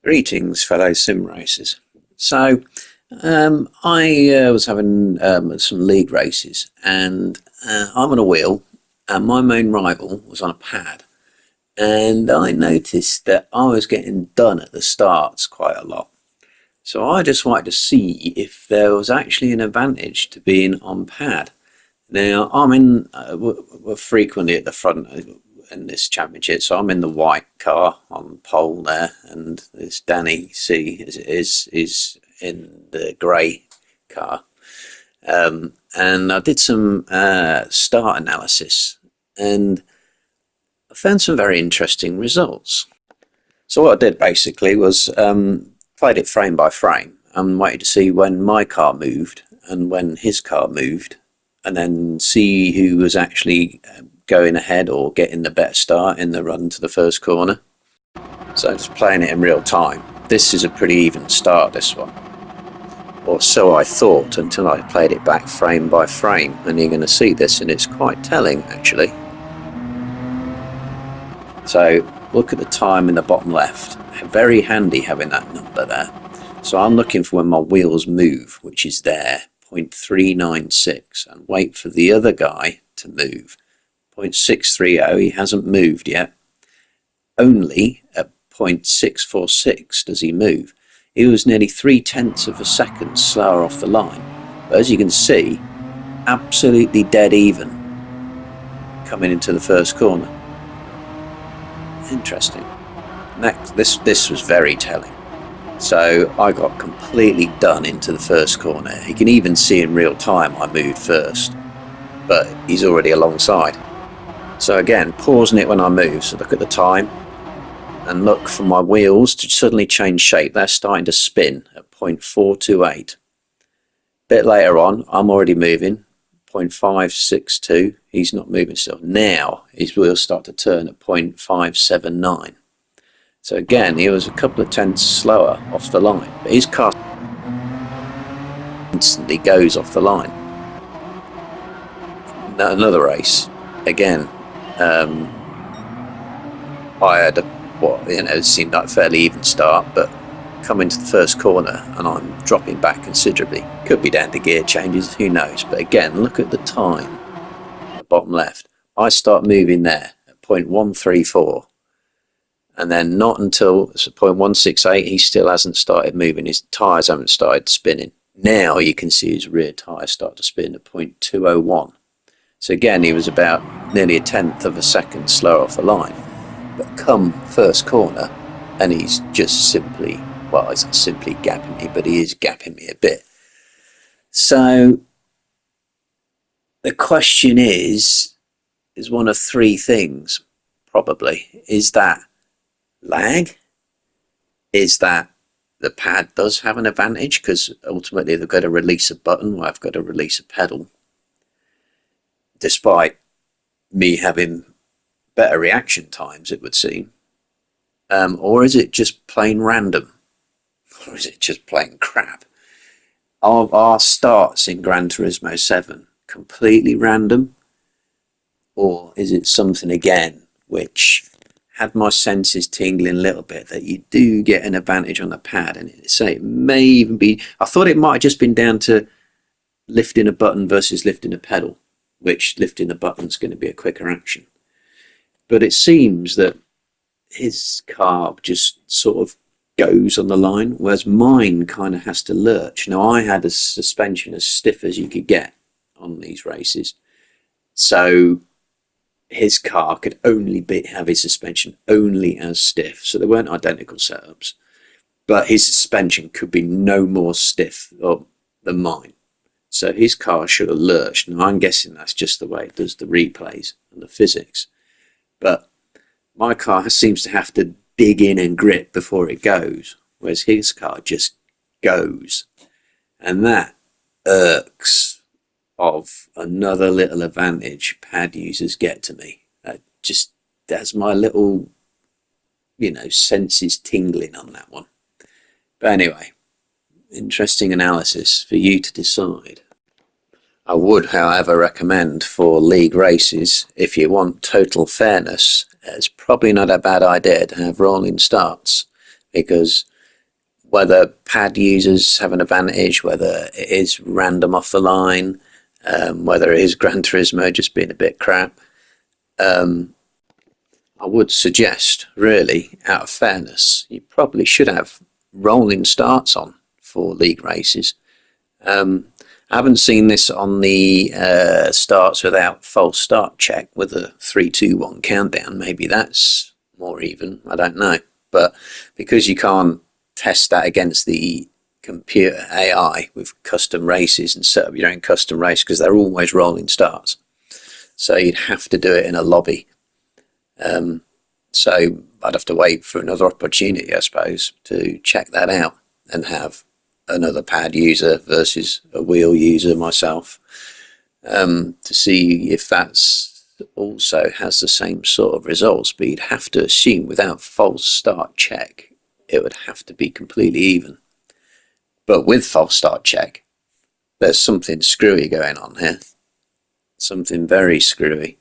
Greetings, fellow sim racers. So, I was having some league races, and I'm on a wheel, and my main rival was on a pad. And I noticed that I was getting done at the starts quite a lot. So I just wanted to see if there was actually an advantage to being on pad. Now, I'm in, we're frequently at the front in this championship, so I'm in the white car on pole there, and this Danny C is in the grey car. And I did some start analysis, and I found some very interesting results. So what I did basically was played it frame by frame and waited to see when my car moved and when his car moved, and then see who was actually going ahead or getting the better start in the run to the first corner. So just playing it in real time. This is a pretty even start, this one. Or so I thought until I played it back frame by frame, and you're going to see this, and it's quite telling actually. So look at the time in the bottom left. Very handy having that number there. So I'm looking for when my wheels move, which is there, 0.396, and wait for the other guy to move. 0.630, he hasn't moved yet. Only at 0.646 does he move. He was nearly 0.3 of a second slower off the line. But as you can see, absolutely dead even coming into the first corner. Interesting. Next, this was very telling. So I got completely done into the first corner. You can even see in real time I moved first, but he's already alongside. So again, pausing it when I move, so look at the time and look for my wheels to suddenly change shape. They're starting to spin at 0.428. Bit later on, I'm already moving, 0.562. He's not moving still. Now his wheels start to turn at 0.579. So again, he was a couple of tenths slower off the line, but his car instantly goes off the line. Another race, again, I had it seemed like a fairly even start, but coming to the first corner and I'm dropping back considerably. Could be down to gear changes, who knows? But again, look at the time, the bottom left. I start moving there at 0.134. And then not until 0.168, he still hasn't started moving. His tyres haven't started spinning. Now you can see his rear tyres start to spin at 0.201. So again, he was about nearly 1/10 of a second slower off the line. But come first corner, and he's just simply, well, he's not simply gapping me, but he is gapping me a bit. So the question is one of three things, probably. Is that lag? Is that the pad does have an advantage because ultimately they've got to release a button or I've got to release a pedal, despite me having better reaction times, it would seem? Or is it just plain random? Or is it just plain crap? Are our starts in Gran Turismo 7 completely random? Or is it something again which had my senses tingling a little bit that you do get an advantage on the pad? And say it may even be, I thought it might have just been down to lifting a button versus lifting a pedal, which lifting a button is going to be a quicker action. But it seems that his car just sort of goes on the line, whereas mine kind of has to lurch. Now, I had a suspension as stiff as you could get on these races, so his car could only have his suspension only as stiff. So they weren't identical setups, but his suspension could be no more stiff than mine. So his car should have lurched. Now I'm guessing that's just the way it does the replays and the physics. But my car seems to have to dig in and grip before it goes, whereas his car just goes. And that irks of another little advantage pad users get to me. That just has my little, senses tingling on that one. But anyway, interesting analysis for you to decide. I would, however, recommend for league races, if you want total fairness, it's probably not a bad idea to have rolling starts, because whether pad users have an advantage, whether it is random off the line, whether it is Gran Turismo just being a bit crap. I would suggest, really, out of fairness, you probably should have rolling starts on for league races. I haven't seen this on the starts without false start check with a 3-2-1 countdown. Maybe that's more even. I don't know. But because you can't test that against the computer AI with custom races and set up your own custom race, because they're always rolling starts, so you'd have to do it in a lobby. So I'd have to wait for another opportunity, I suppose, to check that out and have another pad user versus a wheel user myself, to see if that's also has the same sort of results. But you'd have to assume without false start check it would have to be completely even. But with false start check, there's something screwy going on here. Something very screwy.